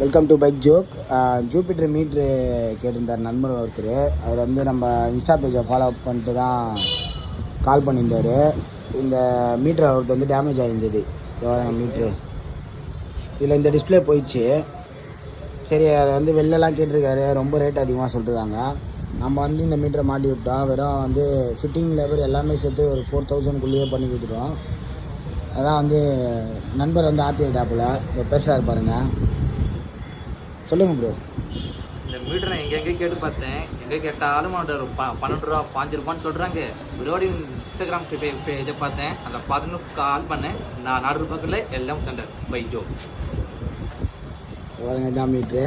Welcome to bike joke. Jupiter meter கேட்டிருந்தார் நண்பர் ஒருத்தர். அவர் வந்து நம்ம இன்ஸ்டா பேஜை ஃபாலோ பண்ணிட்டு தான் கால் பண்ணியிருந்தார். இந்த மீட்ரு அவருக்கு வந்து டேமேஜ் ஆகிருந்தது. மீட்ரு இதில் இந்த டிஸ்பிளே போயிடுச்சு. சரி, அதை வந்து வெளிலலாம் கேட்டிருக்காரு. ரொம்ப ரேட் அதிகமாக சொல்லிட்டுருக்காங்க. நம்ம வந்து இந்த மீட்டரை மாட்டி விட்டோம். வெறும் வந்து ஃபிட்டிங் லேபர் எல்லாமே சேர்த்து ஒரு 4000 பண்ணி கொடுத்துட்டோம். அதான் வந்து நண்பர் வந்து ஹாப்பி ஆகிட்டாப்புல. இப்போ பேசுகிறாரு பாருங்கள். சொல்லுங்கள் ப்ரோ. இந்த மீட்டரை எங்கெங்கே கேட்டு பார்த்தேன். எங்கே கேட்டாலும் ஒரு 12 ரூபா 5 ரூபான்னு சொல்கிறாங்க. மறுபடியும் இன்ஸ்டாகிராம் பேஜை பார்த்தேன். அதை பார்த்துன்னு கால் பண்ணேன். நான் 4 ரூபாய்க்குள்ளே எல்லாம் தண்டேன். பை ஜோ பாருங்க, இதான் மீட்ரு.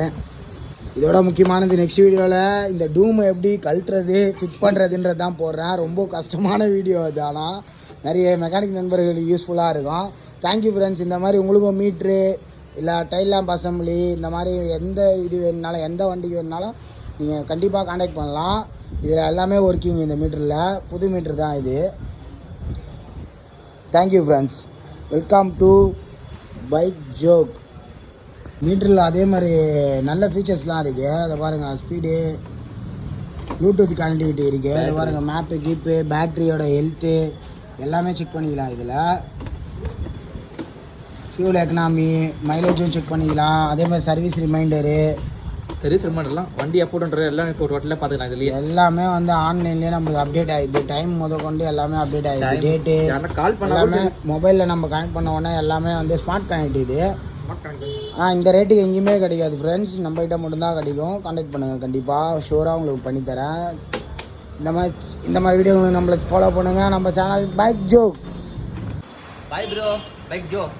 இதோட முக்கியமானது நெக்ஸ்ட் வீடியோவில் இந்த டூமை எப்படி கழட்டுறது ஃபிட் பண்ணுறதுன்றது தான் போடுறேன். ரொம்ப கஷ்டமான வீடியோ அது. ஆனால் நிறைய மெக்கானிக் நண்பர்களுக்கு யூஸ்ஃபுல்லாக இருக்கும். Thank you friends. இந்த மாதிரி உங்களுக்கும் மீட்ரு இல்லை டைல் லேம்ப் அசம்பிளி இந்த மாதிரி எந்த இது வேணுனாலும், எந்த வண்டிக்கு வேணுனாலும் நீங்கள் கண்டிப்பாக காண்டாக்ட் பண்ணலாம். இதில் எல்லாமே ஒர்க்கிங். இந்த மீட்டரில் புது மீட்ரு தான் இது. Thank you friends. Welcome to bike joke. மீட்டரில் அதே மாதிரி நல்ல ஃபீச்சர்ஸ்லாம் இருக்குது. அதை பாருங்கள், ஸ்பீடு, ப்ளூடூத் கனெக்டிவிட்டி இருக்குது. அதை பாருங்கள், மேப்பு, கீப்பு, பேட்ரியோட ஹெல்த்து எல்லாமே செக் பண்ணிக்கலாம். இதில் ஃபியூல் எக்கனாமி, மைலேஜும் செக் பண்ணிக்கலாம். அதே மாதிரி சர்வீஸ் ரிமைண்டர்லாம் வண்டி எப்போட்டுன்றது எல்லாம் இப்போ டோட்டலாக பார்த்துக்கலாம். இதுலேயே எல்லாமே வந்து ஆன்லைன்லேயே நம்மளுக்கு அப்டேட் ஆகிடுது. டைம் கொண்டு எல்லாமே அப்டேட் ஆகிடுது. டேட்டு கால் எல்லாமே மொபைலில் நம்ம கனெக்ட் பண்ண உடனே எல்லாமே வந்து ஸ்மார்ட் கனெக்ட் இது. ஆனால் இந்த ரேட்டுக்கு எங்கேயுமே கிடைக்காது ஃப்ரெண்ட்ஸ். நம்ம கிட்ட மட்டும்தான் கிடைக்கும். கான்டாக்ட் பண்ணுங்கள், கண்டிப்பாக ஷூராக உங்களுக்கு பண்ணித்தரேன். இந்த மாதிரி வீடியோ உங்களுக்கு நம்மளை ஃபாலோ பண்ணுங்கள். நம்ம channel bike joke. Bye bro. Bike joke.